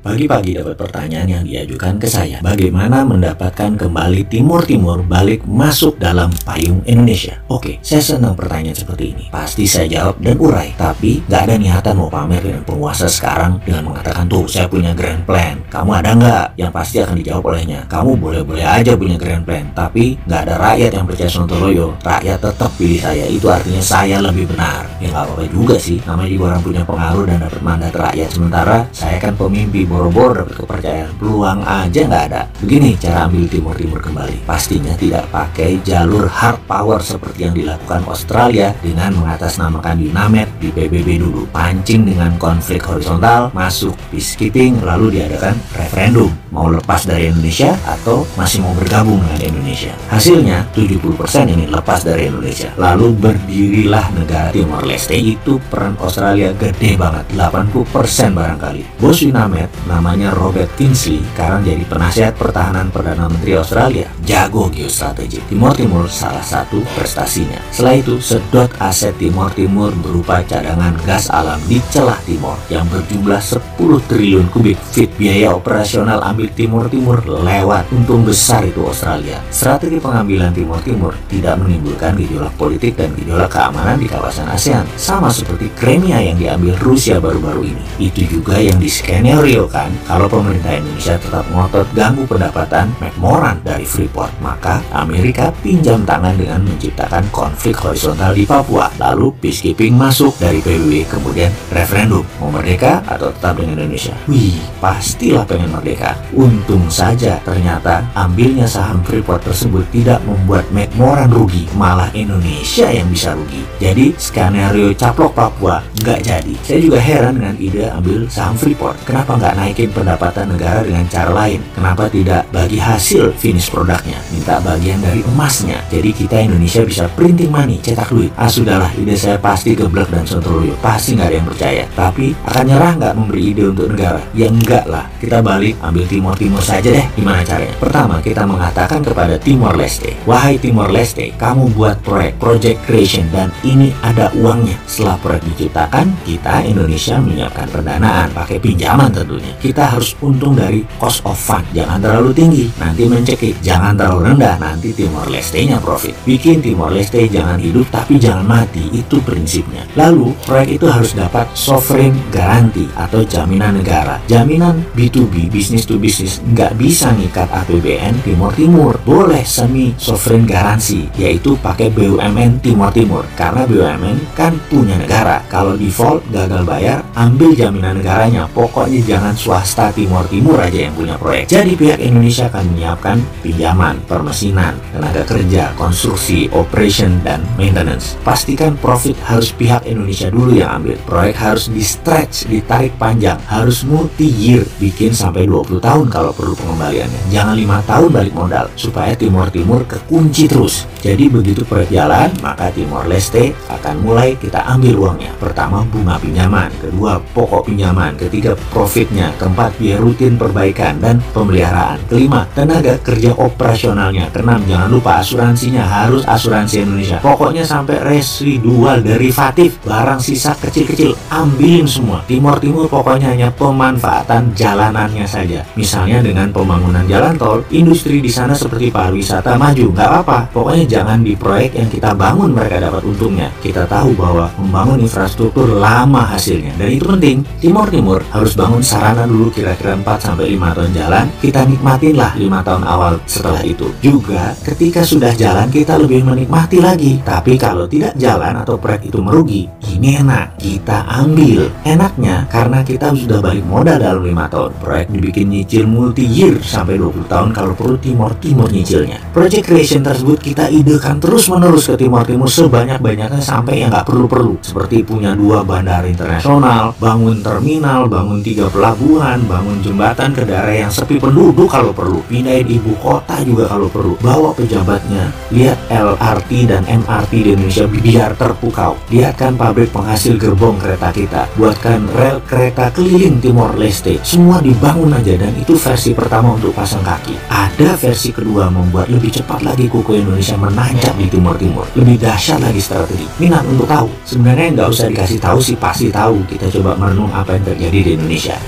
Pagi-pagi dapat pertanyaan yang diajukan ke saya, bagaimana mendapatkan kembali Timur Timur balik masuk dalam payung Indonesia? Oke, saya senang pertanyaan seperti ini. Pasti saya jawab dan urai, tapi nggak ada niatan mau pamer dengan penguasa sekarang dengan mengatakan, tuh saya punya grand plan. Kamu ada nggak? Yang pasti akan dijawab olehnya, kamu boleh-boleh aja punya grand plan, tapi nggak ada rakyat yang percaya Sontoloyo. Rakyat tetap pilih saya, itu artinya saya lebih benar. Ya nggak apa-apa juga sih, namanya juga orang punya pengaruh dan dapat mandat rakyat. Sementara saya kan pemimpi, boro-boro dapat kepercayaan, peluang aja nggak ada. Begini cara ambil Timur Timur kembali, pastinya tidak pakai jalur hard power seperti yang dilakukan Australia dengan mengatasnamakan UNAMED di PBB dulu, pancing dengan konflik horizontal, masuk peacekeeping, lalu diadakan referendum mau lepas dari Indonesia atau masih mau bergabung dengan Indonesia. Hasilnya 70% ini lepas dari Indonesia, lalu berdirilah negara Timor Leste. Itu peran Australia gede banget, 80% barangkali. Bos UNAMED namanya Robert Kingsley sekarang jadi penasihat pertahanan Perdana Menteri Australia, jago geostrategi. Timor Timur salah satu prestasinya. Setelah itu sedot aset Timor Timur berupa cadangan gas alam di celah timur yang berjumlah 10 triliun kubik feet. Biaya operasional ambil Timor Timur lewat, untung besar itu Australia. Strategi pengambilan Timor Timur tidak menimbulkan gejolak politik dan gejolak keamanan di kawasan ASEAN, sama seperti Crimea yang diambil Rusia baru-baru ini. Itu juga yang diskenario kan, kalau pemerintah Indonesia tetap ngotot ganggu pendapatan McMoran dari Freeport, maka Amerika pinjam tangan dengan menciptakan konflik horizontal di Papua, lalu peacekeeping masuk dari PBB, kemudian referendum mau merdeka atau tetap dengan Indonesia. Wih, pastilah pengen merdeka. Untung saja ternyata ambilnya saham Freeport tersebut tidak membuat McMoran rugi, malah Indonesia yang bisa rugi. Jadi skenario caplok Papua nggak jadi. Saya juga heran dengan ide ambil saham Freeport. Kenapa nggak naikin pendapatan negara dengan cara lain? Kenapa tidak bagi hasil finish produknya, minta bagian dari emasnya? Jadi kita Indonesia bisa printing money, cetak duit. Sudahlah, ide saya pasti geblek dan Sontoloyo, pasti nggak ada yang percaya. Tapi akan nyerah nggak memberi ide untuk negara? Ya enggak lah, kita balik ambil Timor Timur saja deh. Gimana caranya? Pertama, kita mengatakan kepada Timor Leste, wahai Timor Leste, kamu buat proyek project creation dan ini ada uangnya. Setelah proyek diciptakan, kita Indonesia menyiapkan pendanaan pakai pinjaman tentunya. Kita harus untung dari cost of fund, jangan terlalu tinggi, nanti mencekik. Jangan terlalu rendah, nanti Timor Leste-nya profit. Bikin Timor Leste jangan hidup tapi jangan mati, itu prinsipnya. Lalu proyek itu harus dapat sovereign garanti atau jaminan negara. Jaminan B2B, business to business, nggak bisa ngikat APBN Timor Timur. Boleh semi sovereign garansi, yaitu pakai BUMN Timor Timur, karena BUMN kan punya negara. Kalau default gagal bayar, ambil jaminan negaranya. Pokoknya jangan swasta Timor Timur aja yang punya proyek. Jadi pihak Indonesia akan menyiapkan pinjaman, permesinan, tenaga kerja, konstruksi, operation, dan maintenance. Pastikan profit harus pihak Indonesia dulu yang ambil. Proyek harus di stretch, ditarik panjang, harus multi-year, bikin sampai 20 tahun kalau perlu pengembaliannya. Jangan 5 tahun balik modal, supaya Timor Timur kekunci terus. Jadi begitu proyek jalan, maka Timor Leste akan mulai kita ambil uangnya. Pertama, bunga pinjaman, kedua, pokok pinjaman, ketiga, profitnya, keempat, biaya rutin perbaikan dan pemeliharaan, kelima, tenaga kerja operasionalnya, keenam, jangan lupa asuransinya harus asuransi Indonesia. Pokoknya sampai residual derivatif, barang sisa kecil-kecil, ambilin semua. Timor Timur pokoknya hanya pemanfaatan jalanannya saja. Misalnya dengan pembangunan jalan tol, industri di sana seperti pariwisata maju, nggak apa-apa. Pokoknya jangan di proyek yang kita bangun mereka dapat untungnya. Kita tahu bahwa membangun infrastruktur lama hasilnya, dan itu penting. Timor Timur harus bangun sarana dulu, kira-kira 4-5 tahun jalan, kita nikmatin lah 5 tahun awal. Setelah itu juga ketika sudah jalan kita lebih menikmati lagi. Tapi kalau tidak jalan atau proyek itu merugi, ini enak, kita ambil. Enaknya karena kita sudah balik modal dalam 5 tahun. Proyek dibikin nyicil multi-year sampai 20 tahun kalau perlu Timor Timur nyicilnya. Project creation tersebut kita idekan terus-menerus ke Timor Timur sebanyak-banyaknya sampai yang nggak perlu-perlu. Seperti punya 2 bandara internasional, bangun terminal, bangun 3 pelabuhan, bangun jembatan ke daerah yang sepi penduduk kalau perlu, pindahin ibu kota juga kalau perlu, bawa pejabatnya, lihat LRT dan MRT di Indonesia biar terpukau, lihatkan pabrik penghasil gerbong kereta kita, buatkan rel kereta keliling Timor Leste, semua dibangun aja. Dan itu versi pertama untuk pasang kaki. Ada versi kedua membuat lebih cepat lagi kuku Indonesia menancap di Timor Timur, lebih dahsyat lagi strategi. Minat untuk tahu? Sebenarnya nggak usah dikasih tahu sih, pasti tahu. Kita coba merenung apa yang terjadi di Indonesia.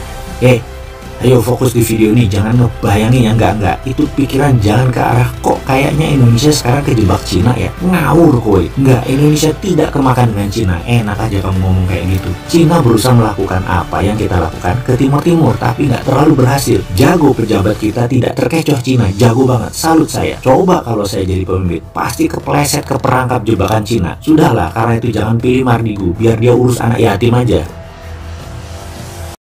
Ayo fokus di video ini, jangan ngebayangin ya, enggak. Itu pikiran jangan ke arah kok kayaknya Indonesia sekarang kejebak Cina ya. Ngawur kowe. Enggak, Indonesia tidak kemakan dengan Cina. Enak aja kamu ngomong kayak gitu. Cina berusaha melakukan apa yang kita lakukan ke Timur-Timur, tapi nggak terlalu berhasil. Jago pejabat kita, tidak terkecoh Cina. Jago banget, salut saya. Coba kalau saya jadi pemimpin, pasti kepleset ke perangkap jebakan Cina. Sudahlah, karena itu jangan pilih Mardigu, biar dia urus anak yatim aja.